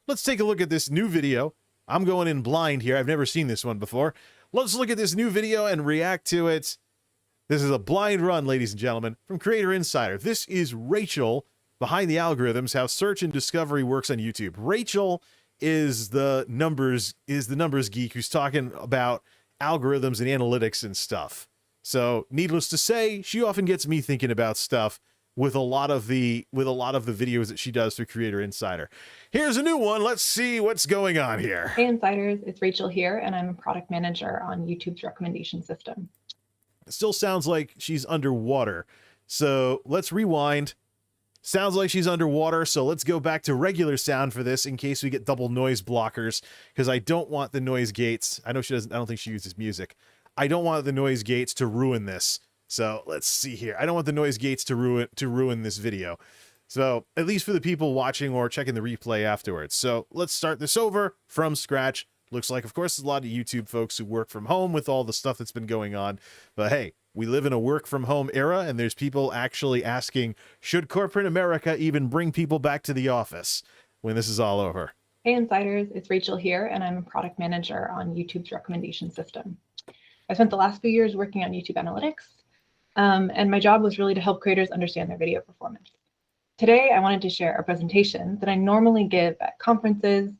let's take a look at this new video. I'm going in blind here. I've never seen this one before. Let's look at this new video and react to it. This is a blind run, ladies and gentlemen, from Creator Insider. This is Rachel behind the algorithms, how search and discovery works on YouTube. Rachel is the numbers geek who's talking about algorithms and analytics and stuff. So, needless to say, she often gets me thinking about stuff with a lot of the videos that she does through Creator Insider. Here's a new one. Let's see what's going on here. Hey Insiders, it's Rachel here, and I'm a product manager on YouTube's recommendation system. It still sounds like she's underwater. So let's rewind. Sounds like she's underwater, so let's go back to regular sound for this in case we get double noise blockers, because I don't want the noise gates. I don't think she uses music. I don't want the noise gates to ruin this. So let's see here. I don't want the noise gates to ruin this video. So at least for the people watching or checking the replay afterwards. So let's start this over from scratch. Looks like, of course, there's a lot of YouTube folks who work from home with all the stuff that's been going on. But hey, we live in a work from home era, and there's people actually asking, should corporate America even bring people back to the office when this is all over? Hey Insiders, it's Rachel here, and I'm a product manager on YouTube's recommendation system. I spent the last few years working on YouTube analytics, and my job was really to help creators understand their video performance. Today, I wanted to share a presentation that I normally give at conferences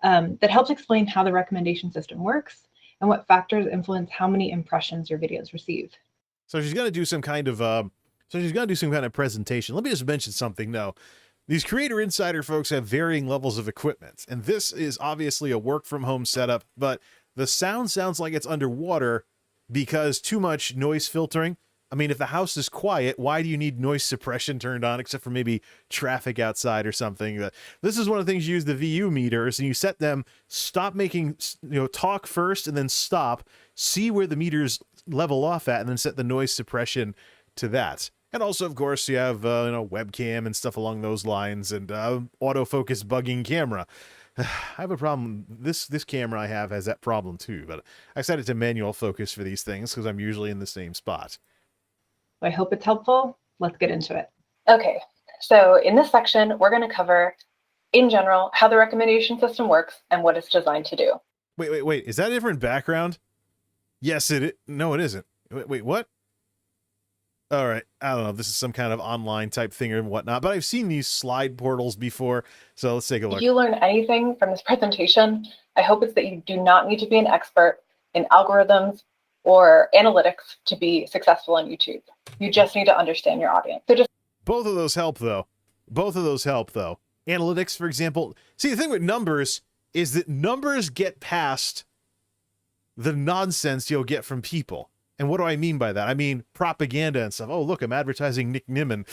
that helps explain how the recommendation system works and what factors influence how many impressions your videos receive. So she's going to do some kind of presentation. Let me just mention something though. These Creator Insider folks have varying levels of equipment, and this is obviously a work from home setup, but the sound sounds like it's underwater because too much noise filtering. I mean, if the house is quiet, why do you need noise suppression turned on except for maybe traffic outside or something? This is one of the things you use the VU meters, and you set them, stop making, talk first and then stop, see where the meters level off at, and then set the noise suppression to that. And also, of course, you have, webcam and stuff along those lines, and autofocus bugging camera. I have a problem. This camera I have has that problem too, but I set it to manual focus for these things because I'm usually in the same spot. I hope it's helpful. Let's get into it. Okay, so in this section, we're going to cover, in general, how the recommendation system works and what it's designed to do. Wait. Is that a different background? Yes, it is. No, it isn't. Wait, what? All right. I don't know. This is some kind of online type thing or whatnot, but I've seen these slide portals before. So let's take a look. If you learn anything from this presentation, I hope it's that you do not need to be an expert in algorithms or analytics to be successful on YouTube. You just need to understand your audience. So both of those help though. Analytics, for example. See, the thing with numbers is that numbers get past the nonsense you'll get from people. And what do I mean by that? I mean propaganda and stuff. Oh, look, I'm advertising Nick Nimmin.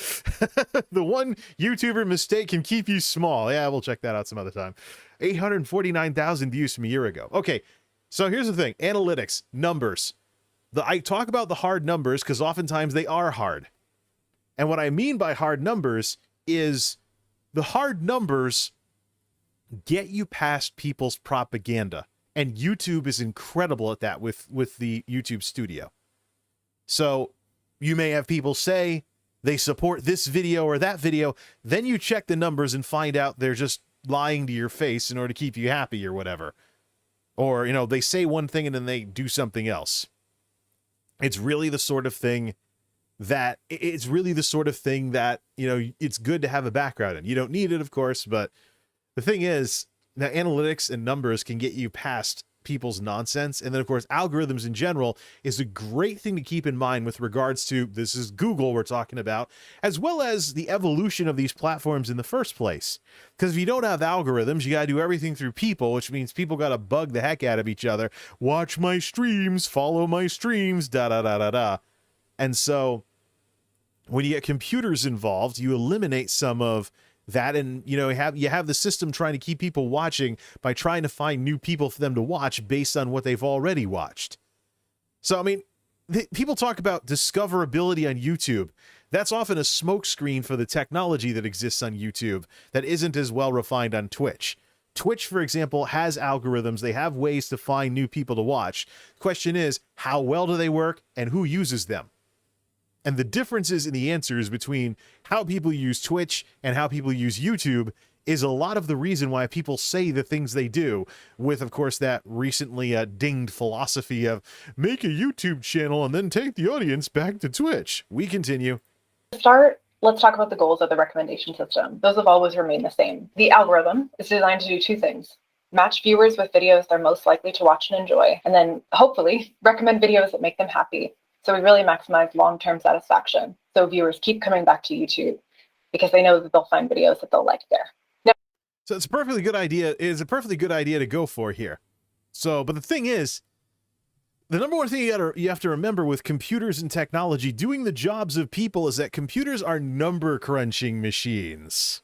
The one YouTuber mistake can keep you small. Yeah, we'll check that out some other time. 849,000 views from a year ago. Okay, so here's the thing. Analytics, numbers. I talk about the hard numbers because oftentimes they are hard. And what I mean by hard numbers is the hard numbers get you past people's propaganda. And YouTube is incredible at that with the YouTube Studio. So you may have people say they support this video or that video. Then you check the numbers and find out they're just lying to your face in order to keep you happy or whatever. Or, they say one thing and then they do something else. It's really the sort of thing that it's good to have a background in. You don't need it, of course, but the thing is, now analytics and numbers can get you past people's nonsense. And then, of course, algorithms in general is a great thing to keep in mind with regards to, this is Google we're talking about, as well as the evolution of these platforms in the first place. Because if you don't have algorithms, you got to do everything through people, which means people got to bug the heck out of each other. Watch my streams, follow my streams, da-da-da-da-da. And so when you get computers involved, you eliminate some of that, and you have the system trying to keep people watching by trying to find new people for them to watch based on what they've already watched. So I mean, people talk about discoverability on YouTube. That's often a smokescreen for the technology that exists on YouTube that isn't as well refined on Twitch. Twitch, for example, has algorithms. They have ways to find new people to watch. The question is, how well do they work and who uses them? And the differences in the answers between how people use Twitch and how people use YouTube is a lot of the reason why people say the things they do, with, of course, that recently dinged philosophy of make a YouTube channel and then take the audience back to Twitch. We continue. To start, let's talk about the goals of the recommendation system. Those have always remained the same. The algorithm is designed to do two things: match viewers with videos they're most likely to watch and enjoy, and then hopefully recommend videos that make them happy. So we really maximize long-term satisfaction. So viewers keep coming back to YouTube because they know that they'll find videos that they'll like there. So it's a perfectly good idea. It is a perfectly good idea to go for here. So, but the thing is, the number one thing you have to remember with computers and technology doing the jobs of people is that computers are number crunching machines.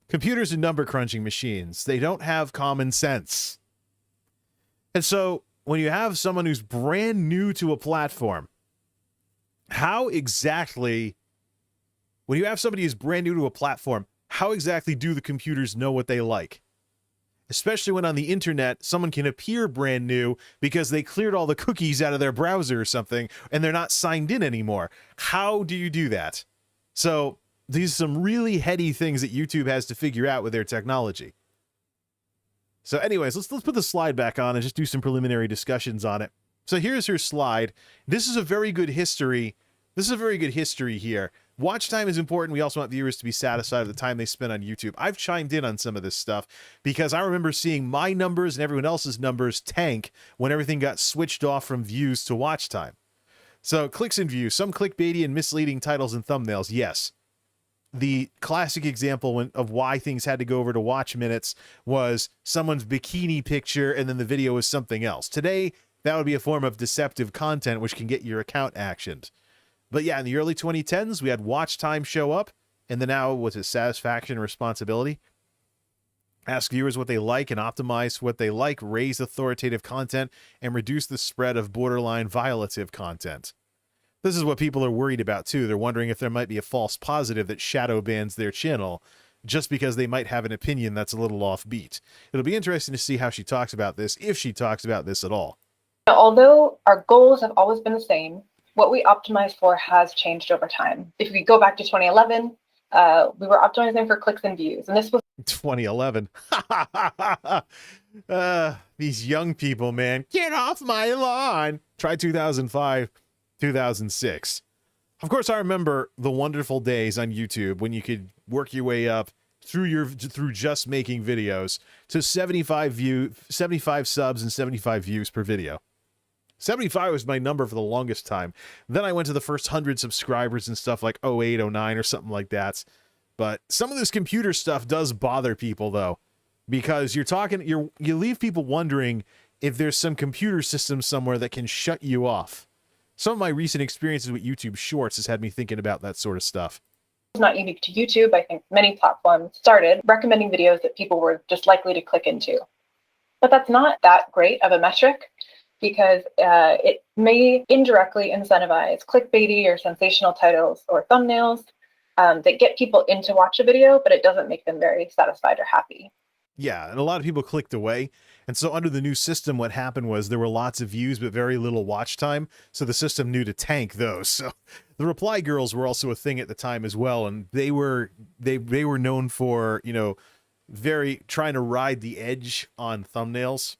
Computers are number crunching machines. They don't have common sense. And so when you have someone who's brand new to a platform, how exactly do the computers know what they like? Especially when on the internet, someone can appear brand new because they cleared all the cookies out of their browser or something, and they're not signed in anymore. How do you do that? So these are some really heady things that YouTube has to figure out with their technology. So anyways, let's put the slide back on and just do some preliminary discussions on it. So here's her slide. This is a very good history. This is a very good history here. Watch time is important. We also want viewers to be satisfied with the time they spend on YouTube. I've chimed in on some of this stuff because I remember seeing my numbers and everyone else's numbers tank when everything got switched off from views to watch time. So clicks and views, some clickbaity and misleading titles and thumbnails. Yes. The classic example of why things had to go over to watch minutes was someone's bikini picture and then the video was something else. Today, that would be a form of deceptive content which can get your account actioned. But yeah, in the early 2010s, we had watch time show up, and then now was it satisfaction and responsibility? Ask viewers what they like and optimize what they like, raise authoritative content, and reduce the spread of borderline violative content. This is what people are worried about too. They're wondering if there might be a false positive that shadow bans their channel just because they might have an opinion that's a little offbeat. It'll be interesting to see how she talks about this, if she talks about this at all. Although our goals have always been the same, what we optimize for has changed over time. If we go back to 2011, we were optimizing for clicks and views, and this was 2011. These young people, man, get off my lawn. Try 2005, 2006. Of course, I remember the wonderful days on YouTube when you could work your way up through just making videos to 75 subs and 75 views per video. 75 was my number for the longest time. Then I went to the first 100 subscribers and stuff like 08, 09 or something like that. But some of this computer stuff does bother people though, because you leave people wondering if there's some computer system somewhere that can shut you off. Some of my recent experiences with YouTube Shorts has had me thinking about that sort of stuff. It's not unique to YouTube. I think many platforms started recommending videos that people were just likely to click into. But that's not that great of a metric, because it may indirectly incentivize clickbaity or sensational titles or thumbnails that get people in to watch a video, but it doesn't make them very satisfied or happy. Yeah, and a lot of people clicked away. And so under the new system, what happened was there were lots of views, but very little watch time. So the system knew to tank those. So the reply girls were also a thing at the time as well. And they were known for, you know, very trying to ride the edge on thumbnails.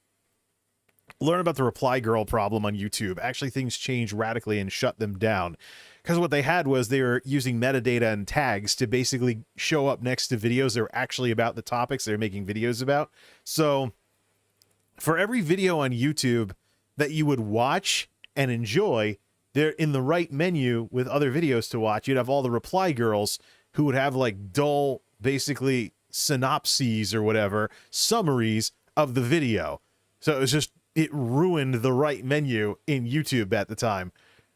Learn about the reply girl problem on YouTube. Actually, things changed radically and shut them down. Because what they had was they were using metadata and tags to basically show up next to videos that were actually about the topics they're making videos about. So for every video on YouTube that you would watch and enjoy, they're in the right menu with other videos to watch. You'd have all the reply girls who would have like dull, basically synopses or whatever, summaries of the video. So it was just, it ruined the right menu in YouTube at the time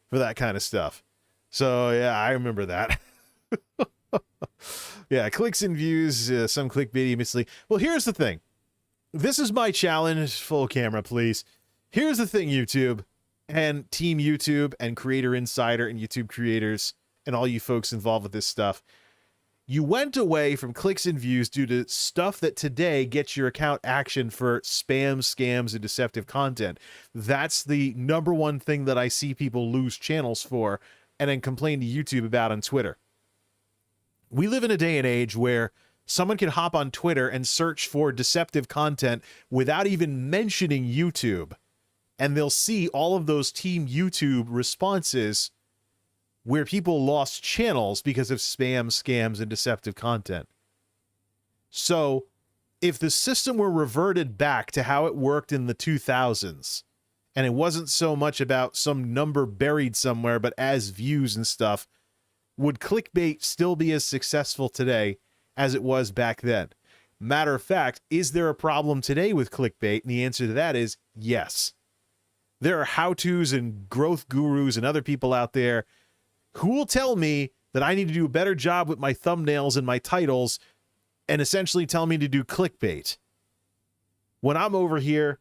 for that kind of stuff. So yeah, I remember that. Yeah, clicks and views, some clickbaity misleading. Well, here's the thing. This is my challenge. Full camera, please. Here's the thing, YouTube and Team YouTube and Creator Insider and YouTube creators and all you folks involved with this stuff. You went away from clicks and views due to stuff that today gets your account action for spam, scams, and deceptive content. That's the number one thing that I see people lose channels for and then complain to YouTube about on Twitter. We live in a day and age where Someone can hop on Twitter and search for deceptive content without even mentioning YouTube, and they'll see all of those Team YouTube responses where people lost channels because of spam, scams, and deceptive content. So if the system were reverted back to how it worked in the 2000s, and it wasn't so much about some number buried somewhere, but as views and stuff, would clickbait still be as successful today as it was back then? Matter of fact, is there a problem today with clickbait? And the answer to that is yes. There are how-tos and growth gurus and other people out there who will tell me that I need to do a better job with my thumbnails and my titles and essentially tell me to do clickbait, when I'm over here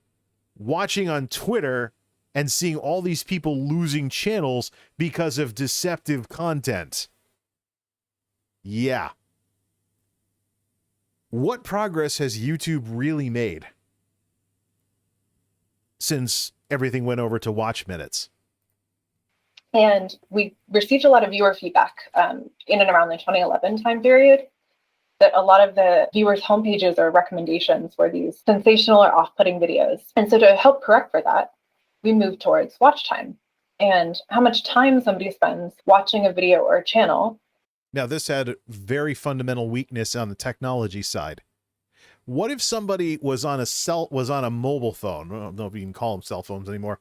watching on Twitter and seeing all these people losing channels because of deceptive content. Yeah. What progress has YouTube really made since everything went over to watch minutes? And we received a lot of viewer feedback in and around the 2011 time period, that a lot of the viewers' homepages or recommendations were these sensational or off-putting videos. And so to help correct for that, we moved towards watch time and how much time somebody spends watching a video or a channel. Now, this had very fundamental weakness on the technology side. What if somebody was on a mobile phone? I don't know if you can call them cell phones anymore.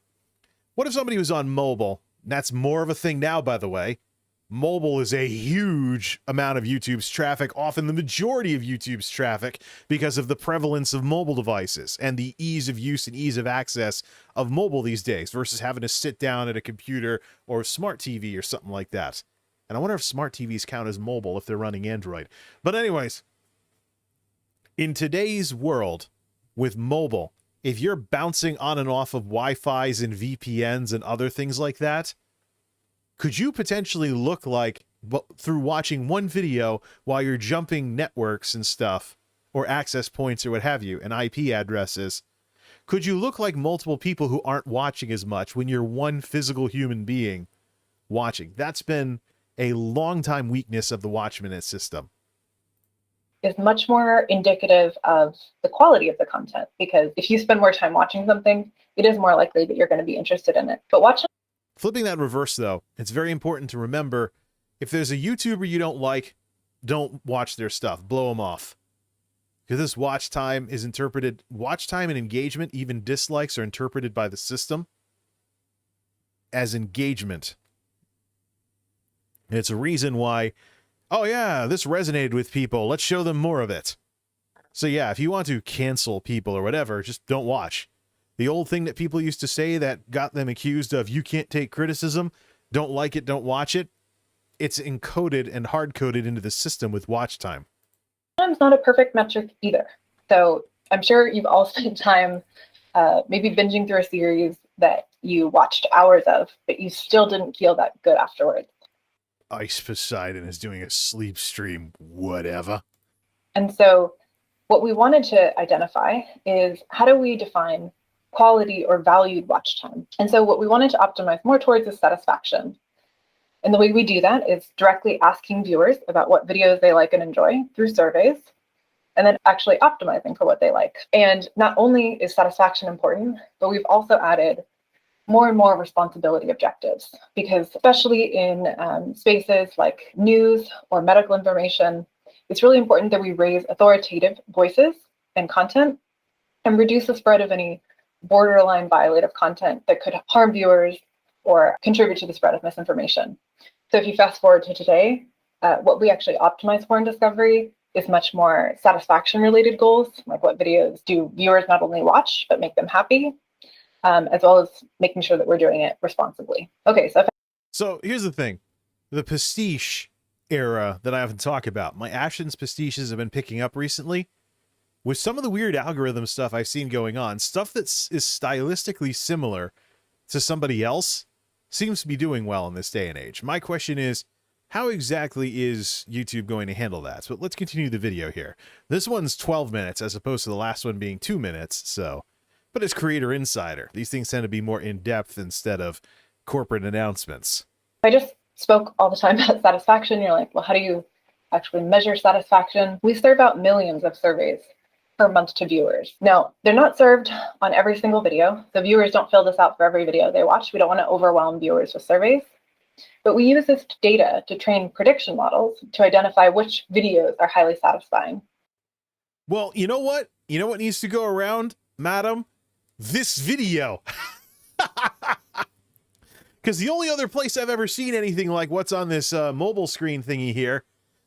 What if somebody was on mobile? That's more of a thing now, by the way. Mobile is a huge amount of YouTube's traffic, often the majority of YouTube's traffic, because of the prevalence of mobile devices and the ease of use and ease of access of mobile these days versus having to sit down at a computer or a smart TV or something like that. And I wonder if smart TVs count as mobile if they're running Android. But anyways, in today's world with mobile, if you're bouncing on and off of Wi-Fi's and VPNs and other things like that, could you potentially look like, through watching one video while you're jumping networks and stuff, or access points or what have you, and IP addresses, could you look like multiple people who aren't watching as much when you're one physical human being watching? That's been a long time weakness of the watch minute system. Is much more indicative of the quality of the content, because if you spend more time watching something, it is more likely that you're going to be interested in it. But watch. Flipping that reverse, though, it's very important to remember, if there's a YouTuber you don't like, don't watch their stuff. Blow them off. Because this watch time is interpreted, watch time and engagement, even dislikes, are interpreted by the system as engagement. And it's a reason why, oh yeah, this resonated with people, let's show them more of it. So yeah, if you want to cancel people or whatever, just don't watch. The old thing that people used to say that got them accused of, you can't take criticism, don't like it, don't watch it, it's encoded and hard-coded into the system with watch time. Time's not a perfect metric either. So I'm sure you've all spent time maybe binging through a series that you watched hours of, but you still didn't feel that good afterwards. Ice Poseidon is doing a sleep stream, whatever. And so what we wanted to identify is, how do we define quality or valued watch time? And so what we wanted to optimize more towards is satisfaction. And the way we do that is directly asking viewers about what videos they like and enjoy through surveys, and then actually optimizing for what they like. And not only is satisfaction important, but we've also added more and more responsibility objectives, because especially in spaces like news or medical information, it's really important that we raise authoritative voices and content and reduce the spread of any borderline violative content that could harm viewers or contribute to the spread of misinformation. So if you fast forward to today, what we actually optimize for in discovery is much more satisfaction-related goals, like what videos do viewers not only watch, but make them happy, as well as making sure that we're doing it responsibly. Okay, so here's the thing. The pastiche era that I often talk about, my actions pastiches have been picking up recently. With some of the weird algorithm stuff I've seen going on, stuff that is stylistically similar to somebody else seems to be doing well in this day and age. My question is, how exactly is YouTube going to handle that? So let's continue the video here. This one's 12 minutes as opposed to the last one being 2 minutes, so... But it's Creator Insider. These things tend to be more in-depth instead of corporate announcements. I just spoke all the time about satisfaction. You're like, well, how do you actually measure satisfaction. We serve out millions of surveys per month to viewers. Now, they're not served on every single video. The viewers don't fill this out for every video they watch. We don't want to overwhelm viewers with surveys. But we use this data to train prediction models to identify which videos are highly satisfying. Well, you know what? You know what needs to go around, madam? This video. Because the only other place I've ever seen anything like what's on this mobile screen thingy here,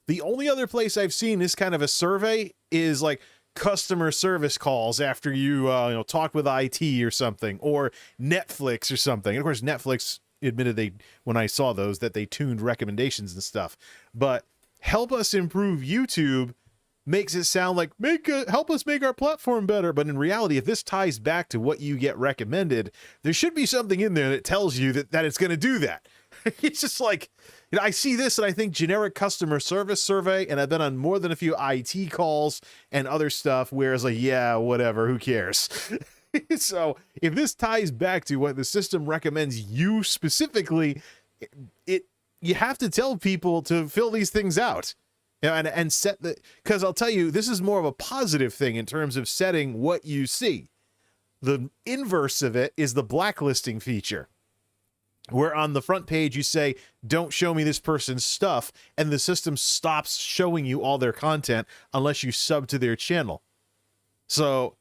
the only other place I've seen this kind of a survey is like customer service calls after you, talk with IT or something, or Netflix or something. And of course, Netflix admitted when I saw those, that they tuned recommendations and stuff. But help us improve YouTube makes it sound like help us make our platform better. But in reality, if this ties back to what you get recommended, there should be something in there that tells you that it's going to do that. It's just like, I see this and I think generic customer service survey, and I've been on more than a few IT calls and other stuff where it's like, yeah, whatever, who cares? So if this ties back to what the system recommends you specifically, you have to tell people to fill these things out. And set because I'll tell you, this is more of a positive thing in terms of setting what you see. The inverse of it is the blacklisting feature, where on the front page you say, don't show me this person's stuff, and the system stops showing you all their content unless you sub to their channel. So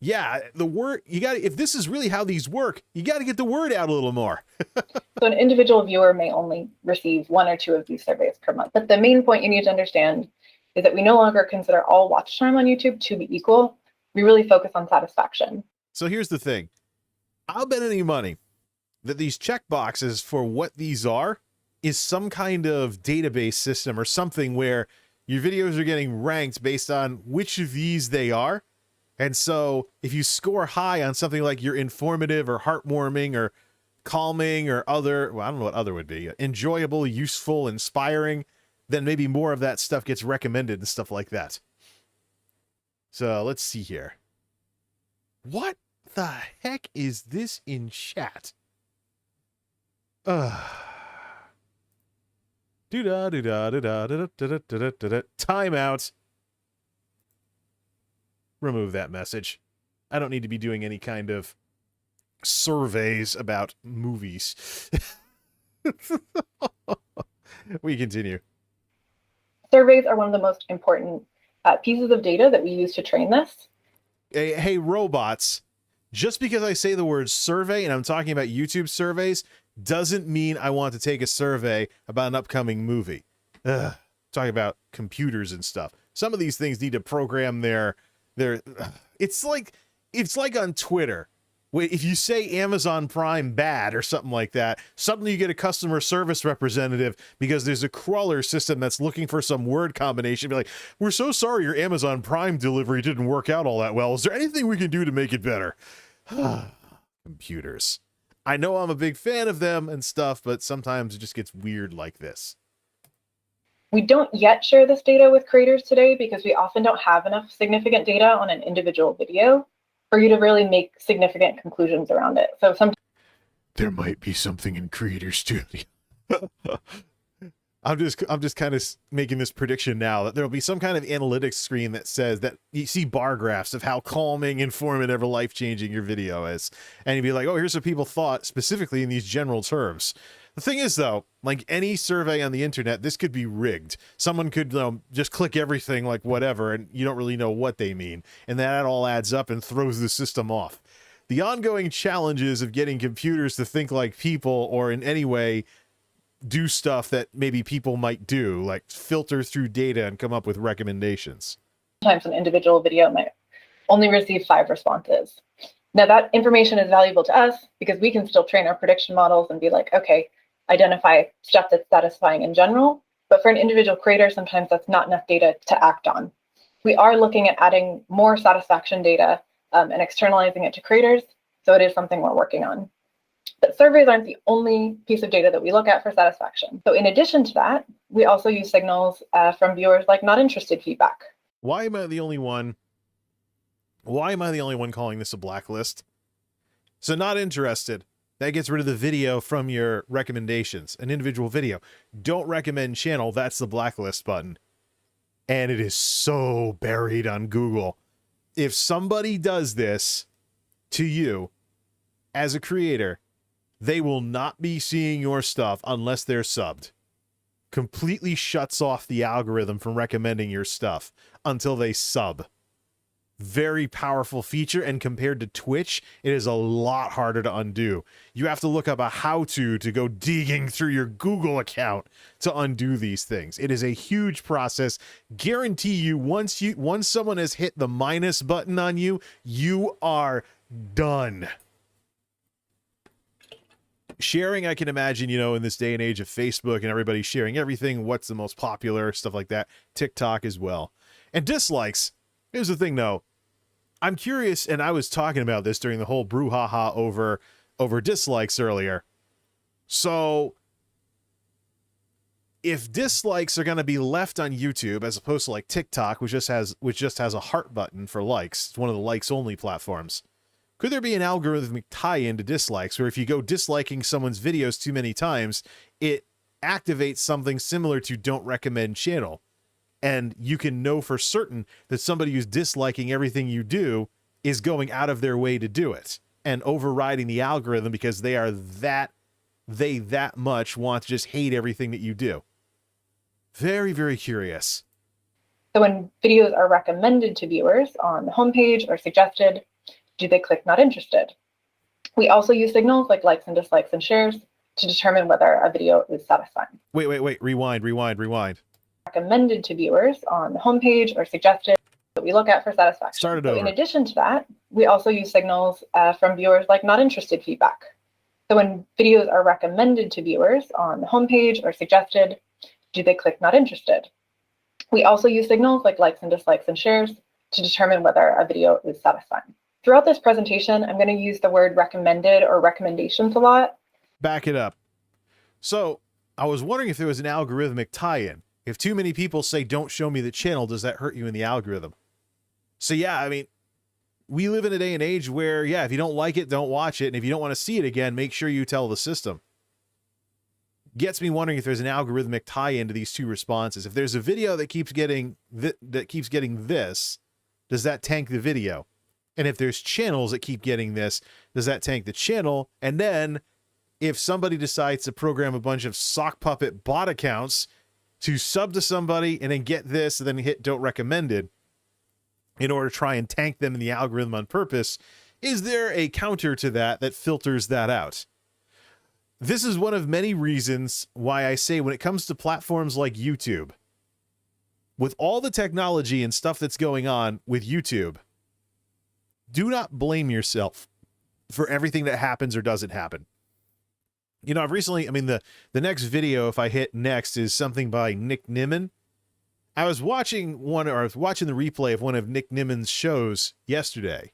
yeah, if this is really how these work, you got to get the word out a little more. So an individual viewer may only receive 1 or 2 of these surveys per month. But the main point you need to understand is that we no longer consider all watch time on YouTube to be equal. We really focus on satisfaction. So here's the thing. I'll bet any money that these check boxes for what these are is some kind of database system or something where your videos are getting ranked based on which of these they are. And so if you score high on something like you're informative or heartwarming or calming or other, well, I don't know what other would be, enjoyable, useful, inspiring, then maybe more of that stuff gets recommended and stuff like that. So let's see here. What the heck is this in chat? Timeout. Remove that message. I don't need to be doing any kind of surveys about movies. We continue. Surveys are one of the most important pieces of data that we use to train this. Hey, robots, just because I say the word survey and I'm talking about YouTube surveys doesn't mean I want to take a survey about an upcoming movie. Talking about computers and stuff. Some of these things need to program their it's like on Twitter. If you say Amazon Prime bad or something like that, suddenly you get a customer service representative because there's a crawler system that's looking for some word combination. Be like, we're so sorry your Amazon Prime delivery didn't work out all that well. Is there anything we can do to make it better? Computers. I know I'm a big fan of them and stuff, but sometimes it just gets weird like this. We don't yet share this data with creators today because we often don't have enough significant data on an individual video for you to really make significant conclusions around it. So sometimes there might be something in Creator Studio. I'm just kind of making this prediction now that there'll be some kind of analytics screen that says that you see bar graphs of how calming, informative, or life-changing your video is. And you'd be like, oh, here's what people thought specifically in these general terms. The thing is, though, like any survey on the internet, this could be rigged. Someone could just click everything like whatever, and you don't really know what they mean. And that all adds up and throws the system off. The ongoing challenges of getting computers to think like people or in any way do stuff that maybe people might do, like filter through data and come up with recommendations. Sometimes an individual video might only receive 5 responses. Now that information is valuable to us because we can still train our prediction models and be like, okay, identify stuff that's satisfying in general. But for an individual creator, sometimes that's not enough data to act on. We are looking at adding more satisfaction data and externalizing it to creators. So it is something we're working on. But surveys aren't the only piece of data that we look at for satisfaction. So in addition to that, we also use signals from viewers like not interested feedback. Why am I the only one? Why am I the only one calling this a blacklist? So not interested. That gets rid of the video from your recommendations, an individual video. Don't recommend channel, that's the blacklist button. and it is so buried on Google. If somebody does this to you as a creator, they will not be seeing your stuff unless they're subbed. Completely shuts off the algorithm from recommending your stuff until they sub. Very powerful feature, and compared to Twitch, it is a lot harder to undo. You have to look up a how-to to go digging through your Google account to undo these things. It is a huge process. Guarantee you, once someone has hit the minus button on you, you are done. Sharing, I can imagine, you know, in this day and age of Facebook and everybody sharing everything, what's the most popular, stuff like that. TikTok as well. And dislikes. Here's the thing, though. I'm curious, and I was talking about this during the whole brouhaha over dislikes earlier. So, if dislikes are going to be left on YouTube as opposed to like TikTok, which just has a heart button for likes, it's one of the likes-only platforms, could there be an algorithmic tie-in to dislikes where if you go disliking someone's videos too many times, it activates something similar to don't recommend channel? And you can know for certain that somebody who's disliking everything you do is going out of their way to do it and overriding the algorithm because they that much want to just hate everything that you do. Very, very curious. So when videos are recommended to viewers on the homepage or suggested, do they click not interested? We also use signals like likes and dislikes and shares to determine whether a video is satisfying. Wait. Rewind. Recommended to viewers on the homepage or suggested that we look at for satisfaction. Start it So over. in addition to that, we also use signals from viewers like not interested feedback. So when videos are recommended to viewers on the homepage or suggested, do they click not interested? We also use signals like likes and dislikes and shares to determine whether a video is satisfying. Throughout this presentation, I'm going to use the word recommended or recommendations a lot. Back it up. So I was wondering if there was an algorithmic tie-in. If too many people say, don't show me the channel, does that hurt you in the algorithm? So yeah, I mean, we live in a day and age where, yeah, if you don't like it, don't watch it. And if you don't want to see it again, make sure you tell the system. Gets me wondering if there's an algorithmic tie-in to these two responses. If there's a video that keeps getting this, does that tank the video? And if there's channels that keep getting this, does that tank the channel? And then if somebody decides to program a bunch of sock puppet bot accounts to sub to somebody and then get this and then hit don't recommended in order to try and tank them in the algorithm on purpose, is there a counter to that that filters that out? This is one of many reasons why I say when it comes to platforms like YouTube, with all the technology and stuff that's going on with YouTube, do not blame yourself for everything that happens or doesn't happen. You know, I've recently, I mean, the next video, if I hit next, is something by Nick Nimmin. I was watching the replay of one of Nick Nimmin's shows yesterday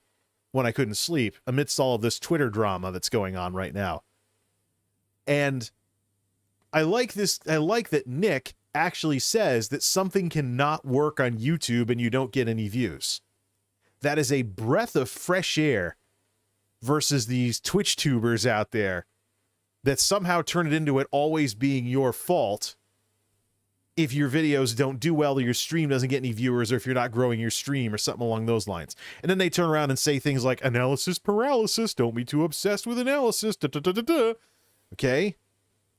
when I couldn't sleep amidst all of this Twitter drama that's going on right now. And I like that Nick actually says that something cannot work on YouTube and you don't get any views. That is a breath of fresh air versus these Twitch tubers out there that somehow turn it into it always being your fault if your videos don't do well or your stream doesn't get any viewers or if you're not growing your stream or something along those lines. And then they turn around and say things like analysis paralysis, don't be too obsessed with analysis, Okay?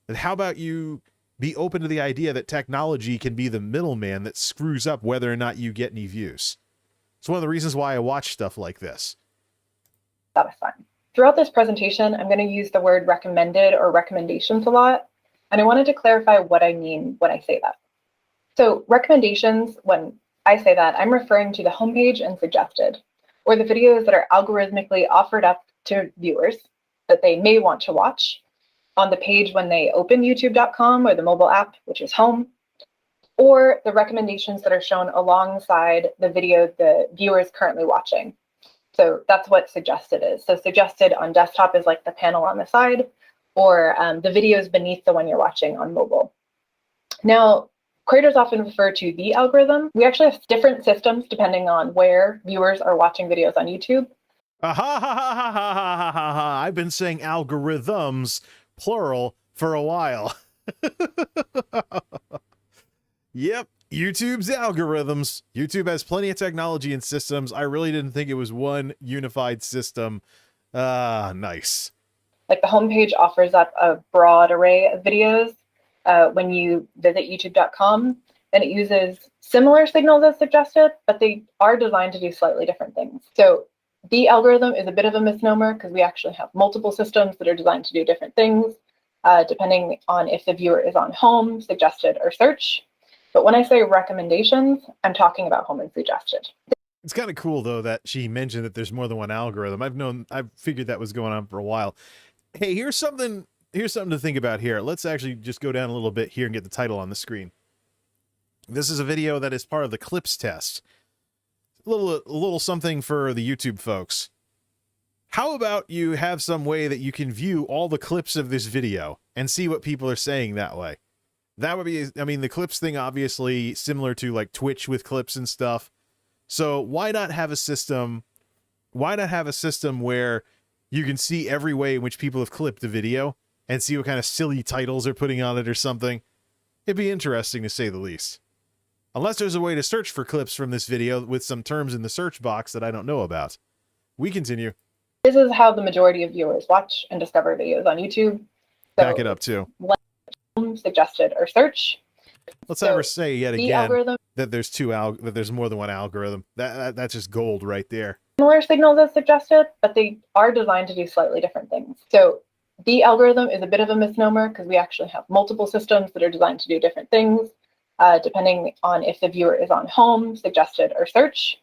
And how about you be open to the idea that technology can be the middleman that screws up whether or not you get any views? It's one of the reasons why I watch stuff like this. Satisfying. Throughout this presentation, I'm going to use the word recommended or recommendations a lot, and I wanted to clarify what I mean when I say that. So recommendations, when I say that, I'm referring to the homepage and suggested, or the videos that are algorithmically offered up to viewers that they may want to watch on the page when they open youtube.com or the mobile app, which is home, or the recommendations that are shown alongside the video the viewer is currently watching. So that's what suggested is. So suggested on desktop is like the panel on the side, or the videos beneath the one you're watching on mobile. Now, creators often refer to the algorithm. We actually have different systems depending on where viewers are watching videos on YouTube. I've been saying algorithms, plural, for a while. Yep. YouTube's algorithms. YouTube has plenty of technology and systems. I really didn't think it was one unified system. Nice. Like the homepage offers up a broad array of videos when you visit youtube.com, and it uses similar signals as suggested, but they are designed to do slightly different things. So the algorithm is a bit of a misnomer because we actually have multiple systems that are designed to do different things, depending on if the viewer is on home, suggested, or search. But when I say recommendations, I'm talking about home and suggested. It's kind of cool though that she mentioned that there's more than one algorithm. I've figured that was going on for a while. Hey, here's something to think about here. Let's actually just go down a little bit here and get the title on the screen. This is a video that is part of the clips test. A little something for the YouTube folks. How about you have some way that you can view all the clips of this video and see what people are saying that way? That would be, I mean, the clips thing obviously similar to like Twitch with clips and stuff. So why not have a system? Why not have a system where you can see every way in which people have clipped the video and see what kind of silly titles they're putting on it or something? It'd be interesting to say the least. Unless there's a way to search for clips from this video with some terms in the search box that I don't know about. We continue. This is how the majority of viewers watch and discover videos on YouTube. So back it up too. Suggested or search. Let's never say yet again algorithm, that there's more than one algorithm. That's just gold right there. Similar signals as suggested, but they are designed to do slightly different things. So the algorithm is a bit of a misnomer because we actually have multiple systems that are designed to do different things, depending on if the viewer is on home, suggested, or search.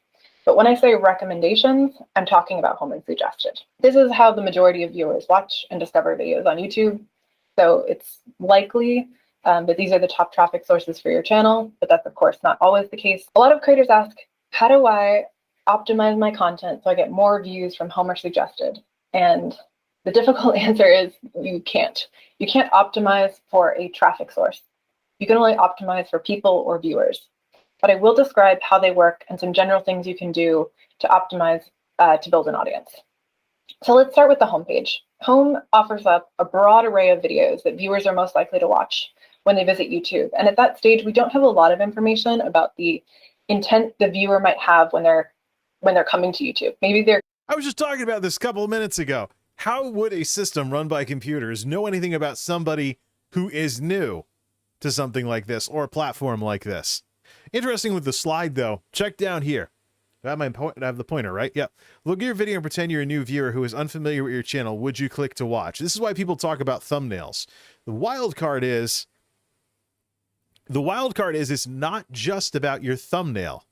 But when I say recommendations, I'm talking about home and suggested. This is how the majority of viewers watch and discover videos on YouTube. So it's likely that these are the top traffic sources for your channel, but that's of course not always the case. A lot of creators ask, how do I optimize my content so I get more views from home or suggested? And the difficult answer is you can't. You can't optimize for a traffic source. You can only optimize for people or viewers. But I will describe how they work and some general things you can do to optimize to build an audience. So let's start with the homepage. Home offers up a broad array of videos that viewers are most likely to watch when they visit YouTube. And at that stage, we don't have a lot of information about the intent the viewer might have when they're coming to YouTube. Maybe they're... I was just talking about this a couple of minutes ago. How would a system run by computers know anything about somebody who is new to something like this or a platform like this? Interesting with the slide, though. Check down here. I have the pointer, right? Yep. Look at your video and pretend you're a new viewer who is unfamiliar with your channel. Would you click to watch? This is why people talk about thumbnails. The wild card is it's not just about your thumbnail,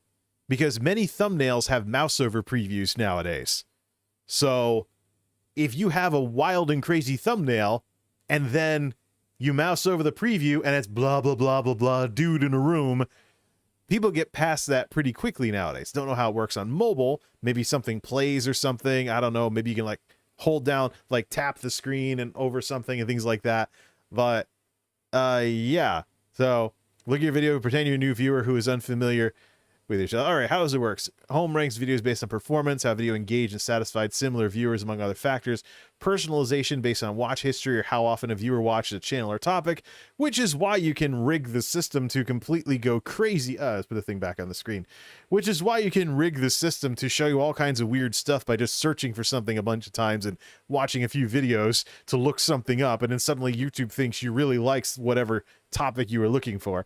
because many thumbnails have mouse over previews nowadays. So if you have a wild and crazy thumbnail and then you mouse over the preview and it's blah, blah, blah, blah, blah, dude in a room, people get past that pretty quickly nowadays. Don't know how it works on mobile. Maybe something plays or something. I don't know. Maybe you can like hold down, like tap the screen and over something and things like that. But yeah. So look at your video, pretend you're a new viewer who is unfamiliar with each other. All right, how does it work? Home ranks videos based on performance, how video engaged and satisfied similar viewers, among other factors. Personalization based on watch history or how often a viewer watches a channel or topic, which is why you can rig the system to completely go crazy. Let's put the thing back on the screen. Which is why you can rig the system to show you all kinds of weird stuff by just searching for something a bunch of times and watching a few videos to look something up, and then suddenly YouTube thinks you really likes whatever topic you were looking for.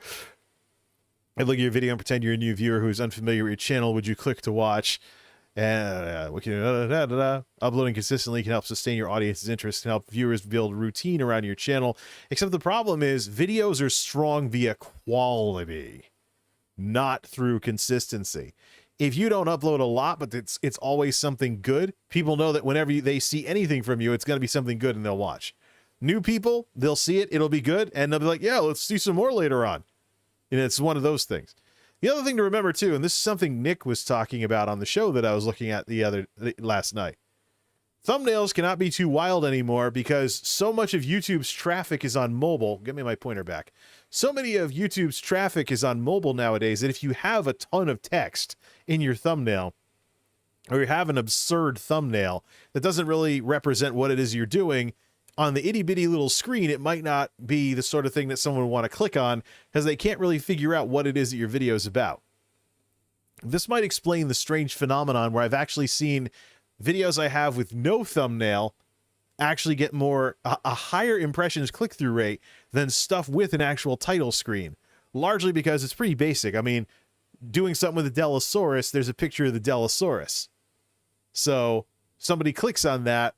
And look at your video and pretend you're a new viewer who's unfamiliar with your channel. Would you click to watch? And uploading consistently can help sustain your audience's interest and help viewers build routine around your channel. Except the problem is videos are strong via quality, not through consistency. If you don't upload a lot, but it's always something good, people know that whenever they see anything from you, it's going to be something good and they'll watch. New people, they'll see it, it'll be good, and they'll be like, yeah, let's see some more later on. And it's one of those things. The other thing to remember too, and this is something Nick was talking about on the show that I was looking at last night. Thumbnails cannot be too wild anymore because so much of YouTube's traffic is on mobile. Give me my pointer back. So many of YouTube's traffic is on mobile nowadays that if you have a ton of text in your thumbnail, or you have an absurd thumbnail that doesn't really represent what it is you're doing, on the itty bitty little screen, it might not be the sort of thing that someone would want to click on because they can't really figure out what it is that your video is about. This might explain the strange phenomenon where I've actually seen videos I have with no thumbnail actually get a higher impressions click-through rate than stuff with an actual title screen, largely because it's pretty basic. I mean, doing something with a Delosaurus, there's a picture of the Delosaurus. So somebody clicks on that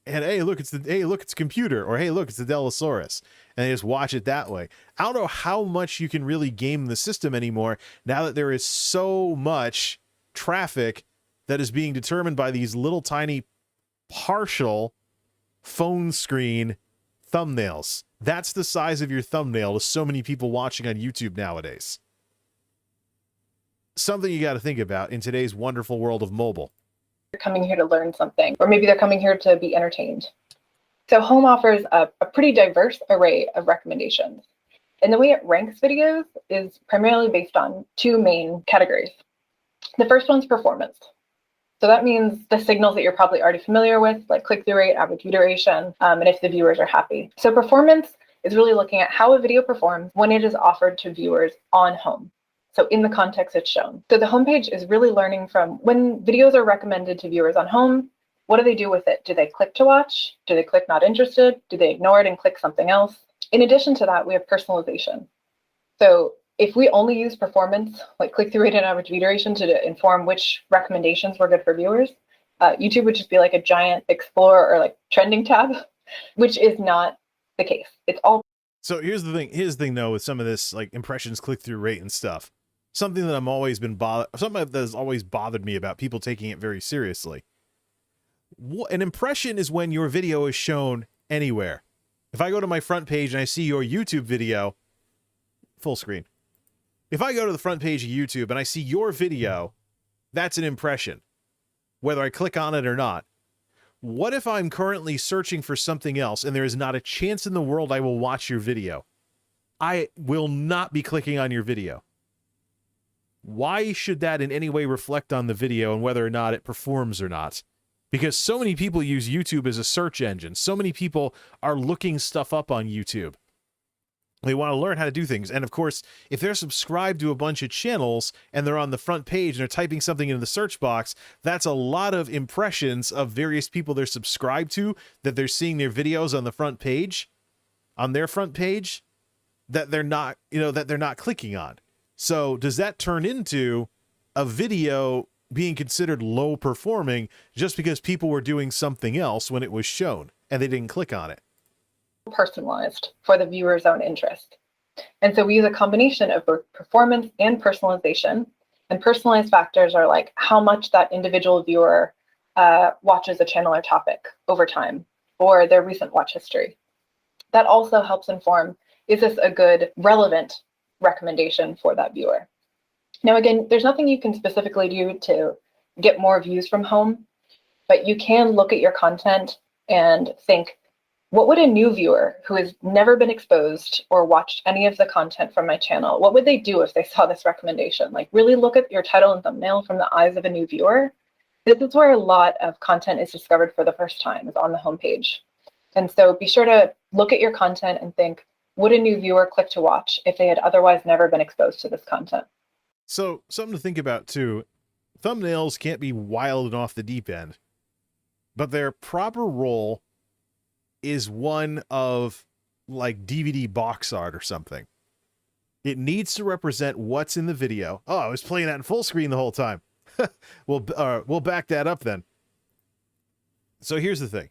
and hey, look, it's a computer, or hey, look, it's the Delosaurus. And they just watch it that way. I don't know how much you can really game the system anymore now that there is so much traffic that is being determined by these little tiny partial phone screen thumbnails. That's the size of your thumbnail to so many people watching on YouTube nowadays. Something you got to think about in today's wonderful world of mobile. They're coming here to learn something, or maybe they're coming here to be entertained. So Home offers a pretty diverse array of recommendations. And the way it ranks videos is primarily based on two main categories. The first one's performance. So that means the signals that you're probably already familiar with, like click-through rate, average view duration, and if the viewers are happy. So performance is really looking at how a video performs when it is offered to viewers on Home. So in the context it's shown. So the homepage is really learning from when videos are recommended to viewers on Home, what do they do with it? Do they click to watch? Do they click not interested? Do they ignore it and click something else? In addition to that, we have personalization. So if we only use performance, like click-through rate and average view duration, to inform which recommendations were good for viewers, YouTube would just be like a giant explore or like trending tab, which is not the case. It's all. So here's the thing though, with some of this like impressions, click-through rate and stuff. Something that something that has always bothered me about people taking it very seriously. An impression is when your video is shown anywhere. If I go to my front page and I see your YouTube video, full screen. If I go to the front page of YouTube and I see your video, that's an impression, whether I click on it or not. What if I'm currently searching for something else and there is not a chance in the world I will watch your video? I will not be clicking on your video. Why should that in any way reflect on the video and whether or not it performs or not? Because so many people use YouTube as a search engine. So many people are looking stuff up on YouTube. They want to learn how to do things. And of course, if they're subscribed to a bunch of channels and they're on the front page and they're typing something into the search box, that's a lot of impressions of various people they're subscribed to, that they're seeing their videos on the front page, on their front page, that they're not, that they're not clicking on. So does that turn into a video being considered low performing just because people were doing something else when it was shown and they didn't click on it? Personalized for the viewer's own interest. And so we use a combination of both performance and personalization. And personalized factors are like how much that individual viewer watches a channel or topic over time, or their recent watch history. That also helps inform, is this a good, relevant recommendation for that viewer? Now, again, there's nothing you can specifically do to get more views from Home, but you can look at your content and think, what would a new viewer who has never been exposed or watched any of the content from my channel, what would they do if they saw this recommendation? Like really look at your title and thumbnail from the eyes of a new viewer. This is where a lot of content is discovered for the first time, is on the homepage. And so be sure to look at your content and think, would a new viewer click to watch if they had otherwise never been exposed to this content? So something to think about too, thumbnails can't be wild and off the deep end, but their proper role is one of like DVD box art or something. It needs to represent what's in the video. Oh, I was playing that in full screen the whole time. We'll back that up then. So here's the thing.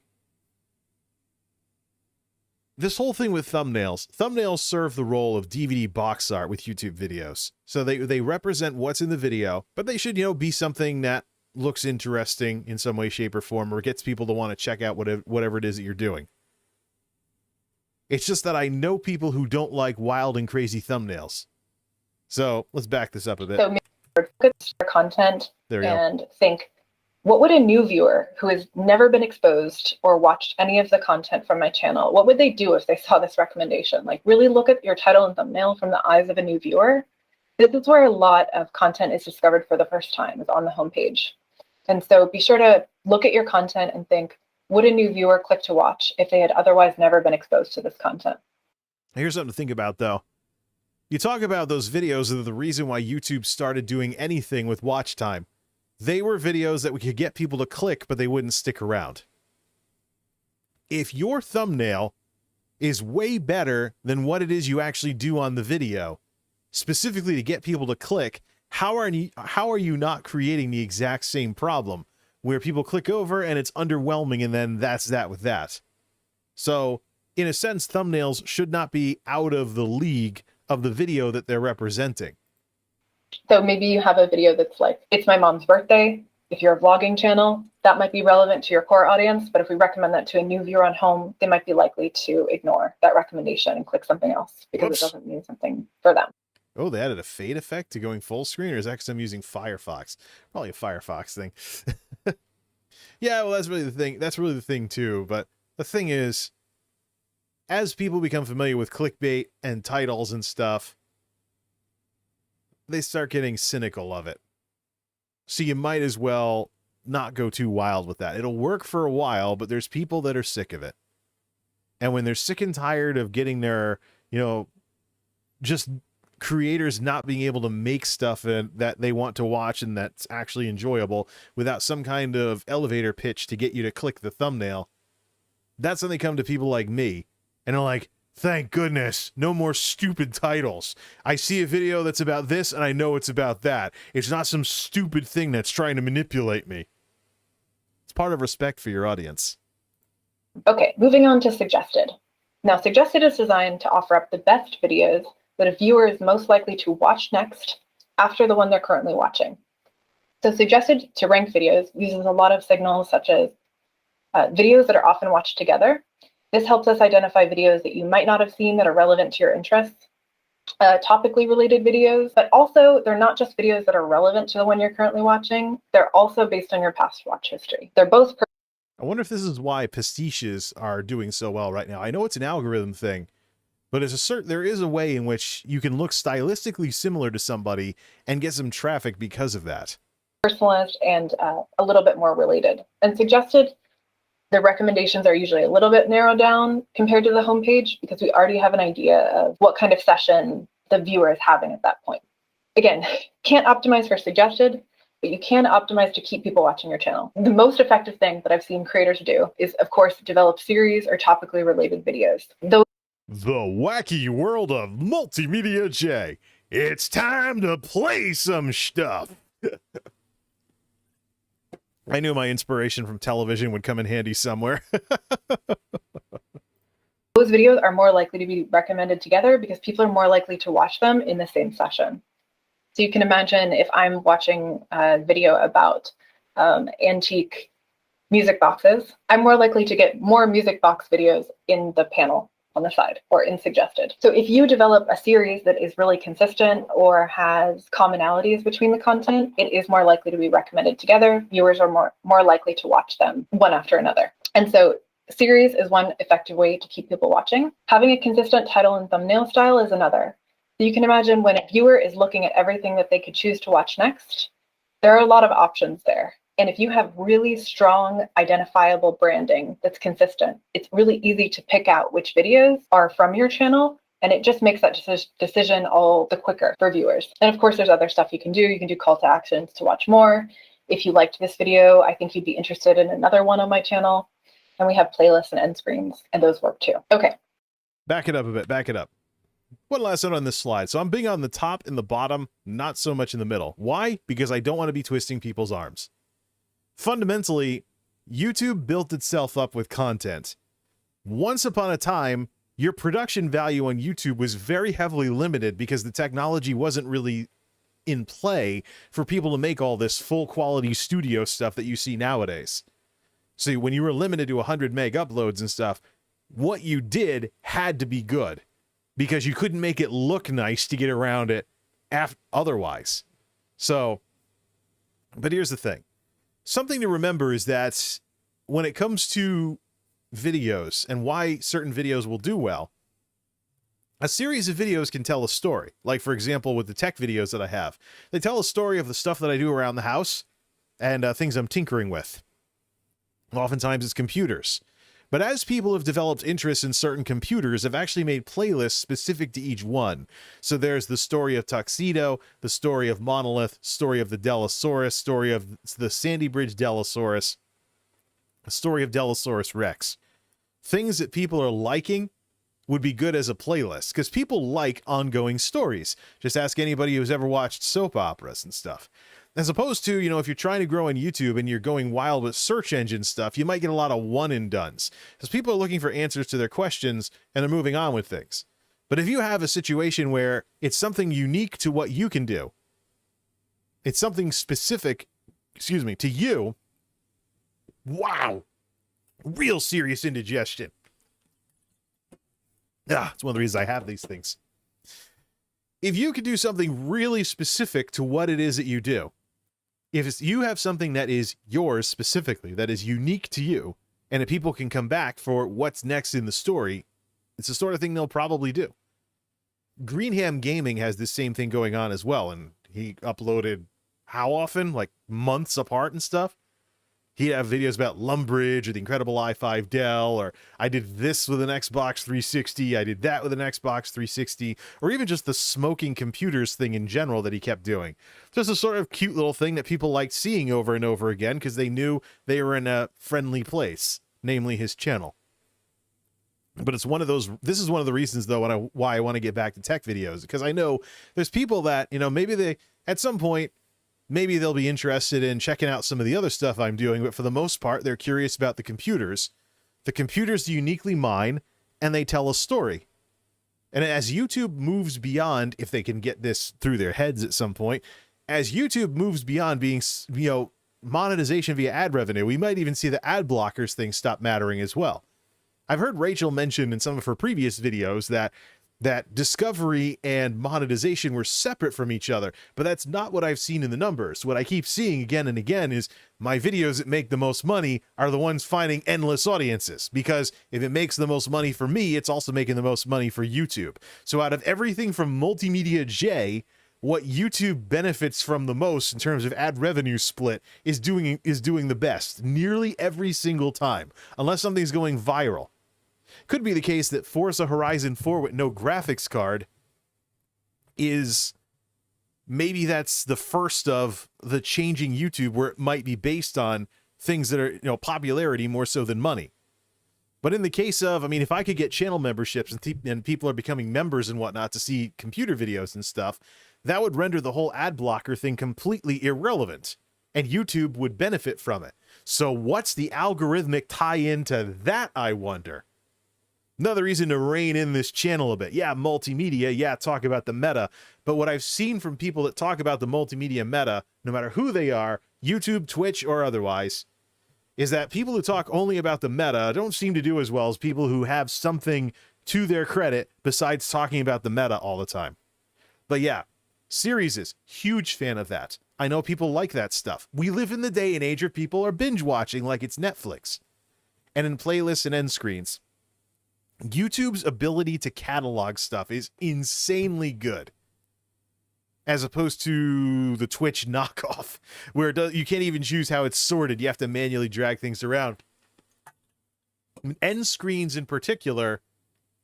This whole thing with thumbnails serve the role of DVD box art with YouTube videos. So they represent what's in the video, but they should, be something that looks interesting in some way, shape, or form, or gets people to want to check out whatever it is that you're doing. It's just that I know people who don't like wild and crazy thumbnails. So let's back this up a bit. So look at your content and think, what would a new viewer who has never been exposed or watched any of the content from my channel, what would they do if they saw this recommendation? Like really look at your title and thumbnail from the eyes of a new viewer. This is where a lot of content is discovered for the first time, is on the homepage. And so be sure to look at your content and think, would a new viewer click to watch if they had otherwise never been exposed to this content? Here's something to think about, though. You talk about those videos are the reason why YouTube started doing anything with watch time. They were videos that we could get people to click, but they wouldn't stick around. If your thumbnail is way better than what it is you actually do on the video, specifically to get people to click, how are you not creating the exact same problem where people click over and it's underwhelming and then that's that with that? So, in a sense, thumbnails should not be out of the league of the video that they're representing. So maybe you have a video that's like, it's my mom's birthday. If you're a vlogging channel, that might be relevant to your core audience. But if we recommend that to a new viewer on home, they might be likely to ignore that recommendation and click something else because it doesn't mean something for them. Oh, they added a fade effect to going full screen, or is that because I'm using Firefox? Probably a Firefox thing. Yeah, well, that's really the thing. That's really the thing, too. But the thing is, as people become familiar with clickbait and titles and stuff, they start getting cynical of it. So you might as well not go too wild with that. It'll work for a while, but there's people that are sick of it. And when they're sick and tired of getting their, just creators not being able to make stuff that they want to watch and that's actually enjoyable without some kind of elevator pitch to get you to click the thumbnail, that's when they come to people like me and are like, thank goodness, no more stupid titles. I see a video that's about this and I know it's about that. It's not some stupid thing that's trying to manipulate me. It's part of respect for your audience. Okay, moving on to suggested. Now, suggested is designed to offer up the best videos that a viewer is most likely to watch next after the one they're currently watching. So suggested to rank videos uses a lot of signals such as videos that are often watched together. This helps us identify videos that you might not have seen that are relevant to your interests, topically related videos, but also they're not just videos that are relevant to the one you're currently watching, they're also based on your past watch history. They're both. I wonder if this is why pastiches are doing so well right now. I know it's an algorithm thing, but there is a way in which you can look stylistically similar to somebody and get some traffic because of that. Personalized and a little bit more related. And suggested, the recommendations are usually a little bit narrowed down compared to the homepage because we already have an idea of what kind of session the viewer is having at that point. Again, can't optimize for suggested, but you can optimize to keep people watching your channel. The most effective thing that I've seen creators do is, of course, develop series or topically related videos. The wacky world of MultimediaJay. It's time to play some stuff. I knew my inspiration from television would come in handy somewhere. Those videos are more likely to be recommended together because people are more likely to watch them in the same session. So you can imagine if I'm watching a video about antique music boxes, I'm more likely to get more music box videos in the panel on the side or in suggested. So if you develop a series that is really consistent or has commonalities between the content, it is more likely to be recommended together. Viewers are more likely to watch them one after another. And so series is one effective way to keep people watching. Having a consistent title and thumbnail style is another. So you can imagine when a viewer is looking at everything that they could choose to watch next, there are a lot of options there. And if you have really strong, identifiable branding that's consistent, it's really easy to pick out which videos are from your channel, and it just makes that decision all the quicker for viewers. And of course, there's other stuff you can do. You can do call to actions to watch more. If you liked this video, I think you'd be interested in another one on my channel. And we have playlists and end screens, and those work too. Okay. Back it up a bit, back it up. One last note on this slide. So I'm being on the top and the bottom, not so much in the middle. Why? Because I don't want to be twisting people's arms. Fundamentally, YouTube built itself up with content. Once upon a time, your production value on YouTube was very heavily limited because the technology wasn't really in play for people to make all this full quality studio stuff that you see nowadays. So when you were limited to 100 meg uploads and stuff, what you did had to be good because you couldn't make it look nice to get around it otherwise. So, but here's the thing. Something to remember is that when it comes to videos and why certain videos will do well, a series of videos can tell a story. Like, for example, with the tech videos that I have. They tell a story of the stuff that I do around the house and things I'm tinkering with. Oftentimes it's computers. But as people have developed interest in certain computers, I've actually made playlists specific to each one. So there's the story of Tuxedo, the story of Monolith, story of the Delosaurus, story of the Sandy Bridge Delosaurus, the story of Delosaurus Rex. Things that people are liking would be good as a playlist, because people like ongoing stories. Just ask anybody who's ever watched soap operas and stuff. As opposed to, if you're trying to grow on YouTube and you're going wild with search engine stuff, you might get a lot of one and dones, because people are looking for answers to their questions and they're moving on with things. But if you have a situation where it's something unique to what you can do, it's something specific, to you, wow, real serious indigestion. It's one of the reasons I have these things. If you could do something really specific to what it is that you do, if you have something that is yours specifically, that is unique to you, and that people can come back for what's next in the story, it's the sort of thing they'll probably do. Greenham Gaming has this same thing going on as well, and he uploaded how often? Like months apart and stuff. He'd have videos about Lumbridge or the incredible i5 Dell, or I did this with an Xbox 360, I did that with an Xbox 360, or even just the smoking computers thing in general that he kept doing. Just a sort of cute little thing that people liked seeing over and over again because they knew they were in a friendly place, namely his channel. But it's one of those, this is one of the reasons though why I want to get back to tech videos, because I know there's people that, maybe they, at some point, maybe they'll be interested in checking out some of the other stuff I'm doing, but for the most part, they're curious about the computers. The computers uniquely mine, and they tell a story. And as YouTube moves beyond, if they can get this through their heads at some point, as YouTube moves beyond being, monetization via ad revenue, we might even see the ad blockers thing stop mattering as well. I've heard Rachel mention in some of her previous videos that discovery and monetization were separate from each other, but that's not what I've seen in the numbers. What I keep seeing again and again is my videos that make the most money are the ones finding endless audiences, because if it makes the most money for me, it's also making the most money for YouTube. So out of everything from MultimediaJay, what YouTube benefits from the most in terms of ad revenue split is doing the best nearly every single time, unless something's going viral. Could be the case that Forza Horizon 4 with no graphics card is, maybe that's the first of the changing YouTube where it might be based on things that are, popularity more so than money. But in the case of, if I could get channel memberships and people are becoming members and whatnot to see computer videos and stuff, that would render the whole ad blocker thing completely irrelevant, and YouTube would benefit from it. So what's the algorithmic tie-in to that, I wonder? Another reason to rein in this channel a bit. Yeah, multimedia. Yeah, talk about the meta. But what I've seen from people that talk about the multimedia meta, no matter who they are, YouTube, Twitch, or otherwise, is that people who talk only about the meta don't seem to do as well as people who have something to their credit besides talking about the meta all the time. But yeah, series, huge fan of that. I know people like that stuff. We live in the day and age where people are binge watching like it's Netflix. And in playlists and end screens, YouTube's ability to catalog stuff is insanely good, as opposed to the Twitch knockoff, where you can't even choose how it's sorted. You have to manually drag things around. End screens in particular,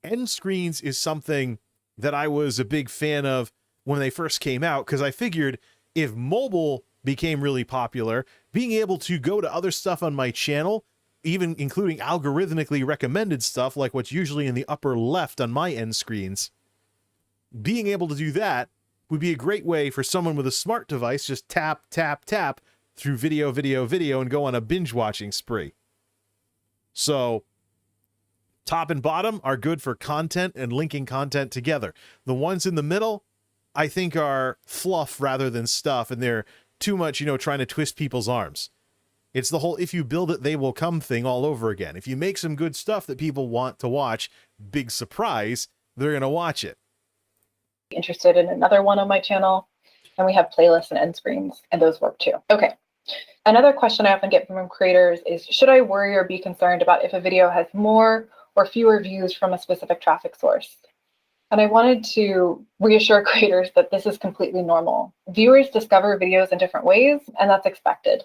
end screens is something that I was a big fan of when they first came out, because I figured if mobile became really popular, being able to go to other stuff on my channel, even including algorithmically recommended stuff like what's usually in the upper left on my end screens, being able to do that would be a great way for someone with a smart device just tap, tap, tap through video, and go on a binge watching spree. So top and bottom are good for content and linking content together. The ones in the middle, I think, are fluff rather than stuff, and they're too much, trying to twist people's arms. It's the whole if you build it, they will come thing all over again. If you make some good stuff that people want to watch, big surprise, they're going to watch it. Interested in another one on my channel, and we have playlists and end screens, and those work too. Okay. Another question I often get from creators is, should I worry or be concerned about if a video has more or fewer views from a specific traffic source? And I wanted to reassure creators that this is completely normal. Viewers discover videos in different ways, and that's expected.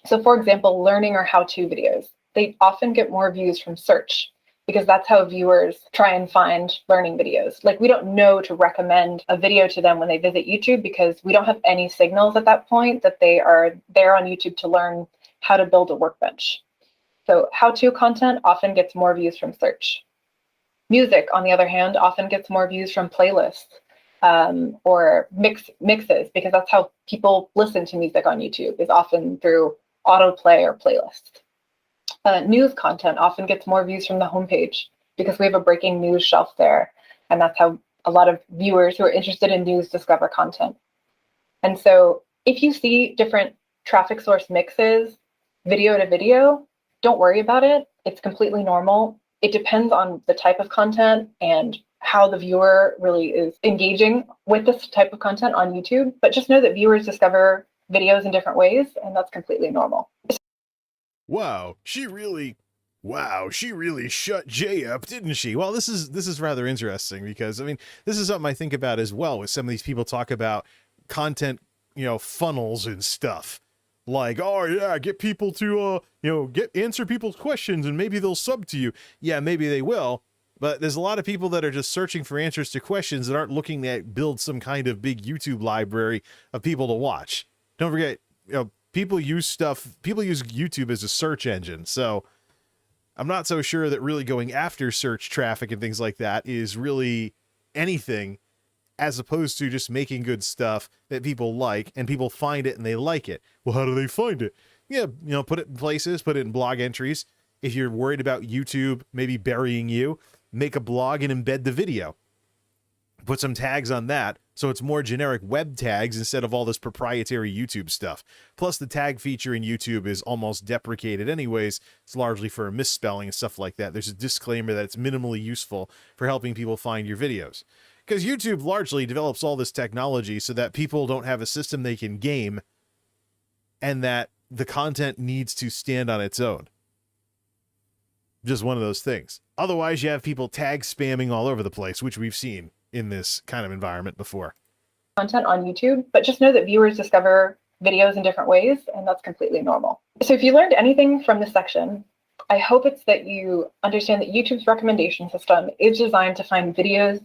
So for example, learning or how-to videos, they often get more views from search because that's how viewers try and find learning videos. Like we don't know to recommend a video to them when they visit YouTube because we don't have any signals at that point that they are there on YouTube to learn how to build a workbench. So how-to content often gets more views from search. Music, on the other hand, often gets more views from playlists or mixes because that's how people listen to music on YouTube, is often through autoplay or playlists. News content often gets more views from the homepage because we have a breaking news shelf there. And that's how a lot of viewers who are interested in news discover content. And so if you see different traffic source mixes, video to video, don't worry about it. It's completely normal. It depends on the type of content and how the viewer really is engaging with this type of content on YouTube. But just know that viewers discover videos in different ways, and that's completely normal. Wow, she really shut Jay up, didn't she? Well, this is rather interesting because, I mean, this is something I think about as well with some of these people talk about content, funnels and stuff. Like, oh yeah, get people to answer people's questions and maybe they'll sub to you. Yeah, maybe they will, but there's a lot of people that are just searching for answers to questions that aren't looking to build some kind of big YouTube library of people to watch. Don't forget, people use YouTube as a search engine. So I'm not so sure that really going after search traffic and things like that is really anything, as opposed to just making good stuff that people like and people find it and they like it. Well, how do they find it? Yeah, put it in places, put it in blog entries. If you're worried about YouTube maybe burying you, make a blog and embed the video. Put some tags on that so it's more generic web tags instead of all this proprietary YouTube stuff. Plus, the tag feature in YouTube is almost deprecated anyways. It's largely for misspelling and stuff like that. There's a disclaimer that it's minimally useful for helping people find your videos. Because YouTube largely develops all this technology so that people don't have a system they can game and that the content needs to stand on its own. Just one of those things. Otherwise, you have people tag spamming all over the place, which we've seen in this kind of environment before. Content on YouTube, but just know that viewers discover videos in different ways, and that's completely normal. So if you learned anything from this section, I hope it's that you understand that YouTube's recommendation system is designed to find videos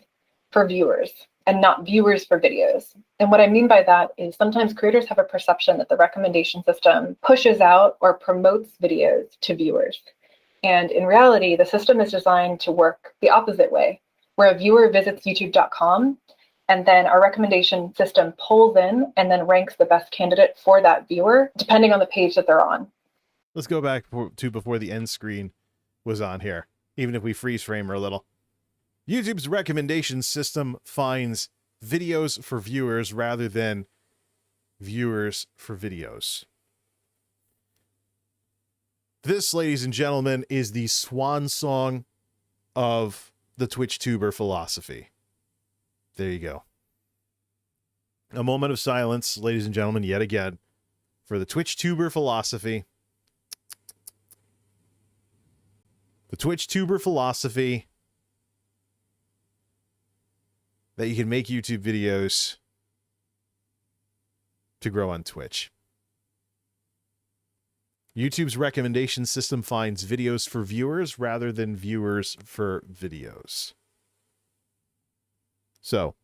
for viewers and not viewers for videos. And what I mean by that is sometimes creators have a perception that the recommendation system pushes out or promotes videos to viewers. And in reality, the system is designed to work the opposite way, where a viewer visits youtube.com and then our recommendation system pulls in and then ranks the best candidate for that viewer, depending on the page that they're on. Let's go back to before the end screen was on here, even if we freeze frame her a little. YouTube's recommendation system finds videos for viewers rather than viewers for videos. This, ladies and gentlemen, is the swan song of the Twitch tuber philosophy. There you go. A moment of silence, ladies and gentlemen, yet again, for the Twitch tuber philosophy. The Twitch tuber philosophy that you can make YouTube videos to grow on Twitch. YouTube's recommendation system finds videos for viewers rather than viewers for videos. So,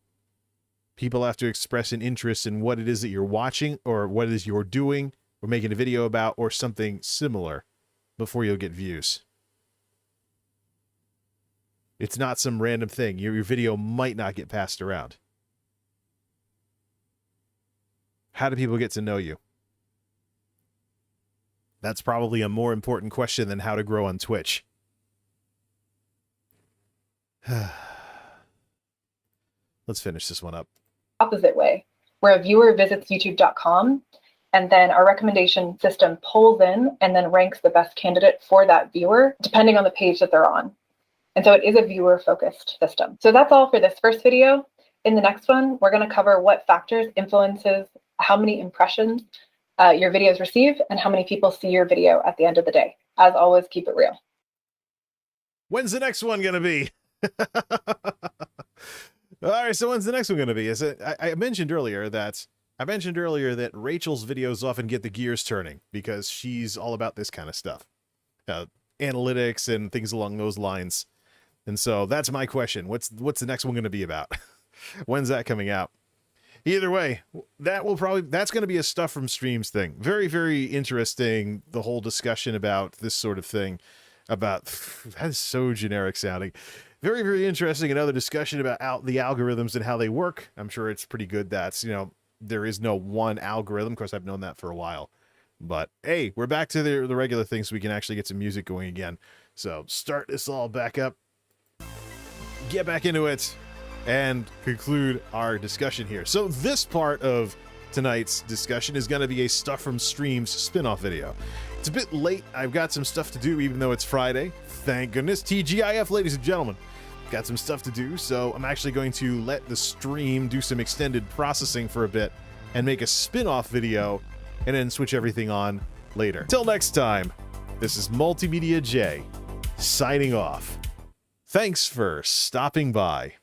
people have to express an interest in what it is that you're watching or what it is you're doing or making a video about or something similar before you'll get views. It's not some random thing. Your video might not get passed around. How do people get to know you? That's probably a more important question than how to grow on Twitch. Let's finish this one up. Opposite way, where a viewer visits youtube.com and then our recommendation system pulls in and then ranks the best candidate for that viewer, depending on the page that they're on. And so it is a viewer-focused system. So that's all for this first video. In the next one, we're going to cover what factors influences how many impressions your videos receive and how many people see your video at the end of the day. As always, keep it real. When's the next one going to be? All right, so when's the next one going to be? I mentioned earlier that I mentioned earlier that Rachel's videos often get the gears turning because she's all about this kind of stuff. Analytics and things along those lines. And so that's my question. What's the next one going to be about? When's that coming out? Either way, that's going to be a stuff from streams thing. Very, very interesting. The whole discussion about this sort of thing that is so generic sounding. Very, very interesting. Another discussion about the algorithms and how they work. I'm sure it's pretty good. That's, there is no one algorithm. Of course, I've known that for a while, but hey, we're back to the regular thing, so we can actually get some music going again. So start this all back up, get back into it, and conclude our discussion here. So this part of tonight's discussion is going to be a Stuff from Streams spin-off video. It's a bit late. I've got some stuff to do, even though it's Friday. Thank goodness. TGIF, ladies and gentlemen. Got some stuff to do, so I'm actually going to let the stream do some extended processing for a bit and make a spin-off video and then switch everything on later. Till next time, this is MultimediaJay signing off. Thanks for stopping by.